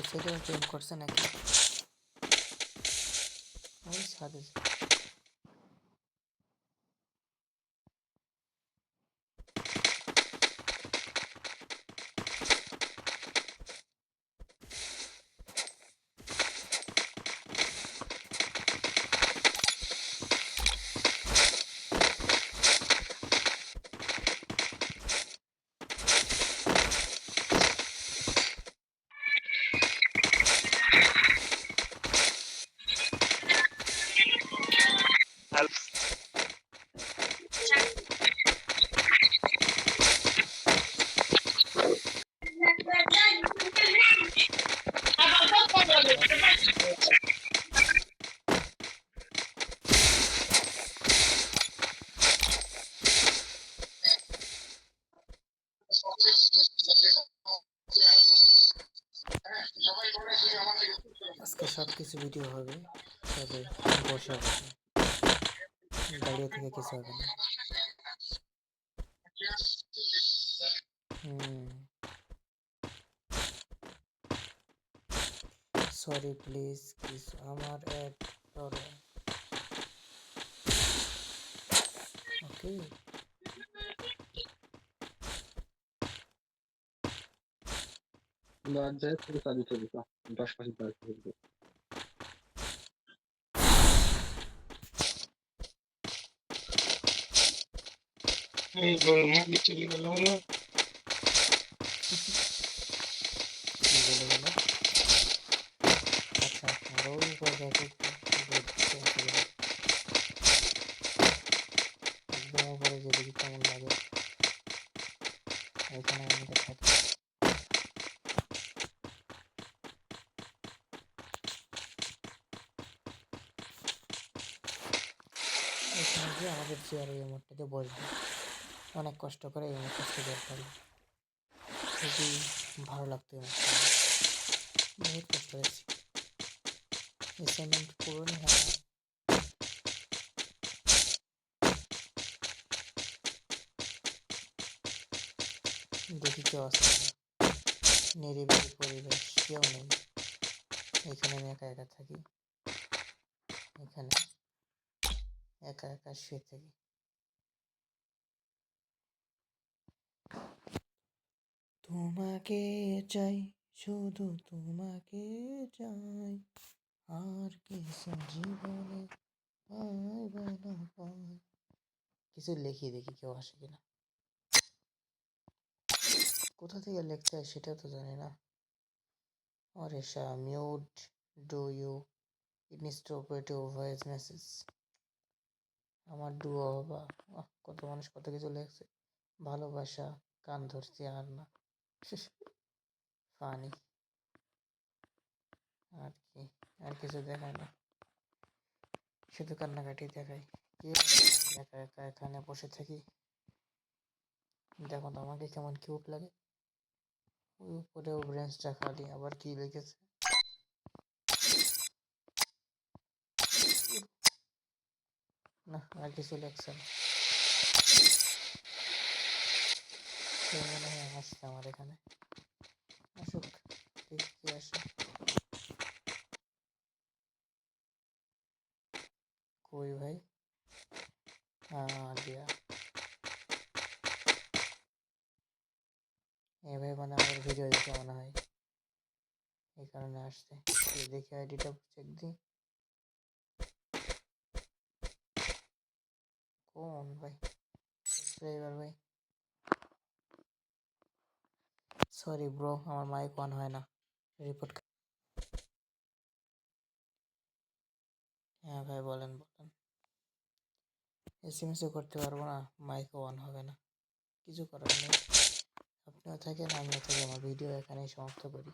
সাইডে প্রেম করছে নাকি? ওই সাথে আজকে সব কিছু ভিডিও হবে, তবে বসে বসে, দাঁড়িয়ে থেকে কিছু হবে না। সরি প্লিজ, কিছু আমার অ্যাড করো। ওকে, Guarda, adesso sta di solito. Non posso fare il palco. চলে গেল না কি বলে গেল? আচ্ছা, আরো উপরে দেখো একদম উপরে যে দেখি কেমন লাগে। এখানে আমি থাকি। এখানে গিয়ে আমাদের চেয়ার এই মোড়টাতে বসবো। অনেক কষ্ট করে এই মোড়টা বের করবো। খুবই ভালো লাগতো এই মোড়টা, বহুত কষ্ট হয়েছে। অ্যাসাইনমেন্ট পুরোনি হয় না। দেখি কেউ আসে না, নিরিবিলি পরিবেশ, কেউ নেই। এখানে আমি একা একা থাকি, এখানে একা একা শুয়ে থাকি। তোমাকে চাই, শুধু তোমাকে চাই, আর কিছু জীবনে পাইব না পাই। কিছু লিখি দেখি কেউ আসে কিনা। কোথা থেকে লিখতে হয় সেটাও তো জানি না। অরেশা মিউট ডু ইউ ইনস্ট্রোপেটিভ ভয়েস মেসেজ। আমার ডুও বা কত মানুষ কত কিছু লিখছে। ভালোবাসা কান ধরছি আর না। ফানি আর কি, আর কিছু দেখায় না, শুধু কান্নাকাটি দেখায়। কি একা একা এখানে বসে থাকি। দেখো তো আমাকে কেমন কিউট লাগে। ওই উপরেও ব্রেঞ্চটা খালি, আবার কি লিখেছে। না, আর কিছু লেখছে না। সে মনে হয় আসছে আমার এখানে। আসুক, দেখি কি আসে। কই ভাই? দিয়া এ ভাই মানে আমার ভিডিও দেখে মনে হয়, এই কারণে আসছে। দেখি আইডিটা চেক দিই। কোন ভাই? সাবস্ক্রাইবার ভাই। সরি ব্রো, আমার মাইক অন হয় না। রিপোর্ট। হ্যাঁ ভাই, বলেন বলেন। এসএমএসও করতে পারবো না, মাইকও অন হবে না, কিছু করার নেই। আপনিও থাকেন, আমিও থাকি। আমার ভিডিও এখানেই সমাপ্ত করি।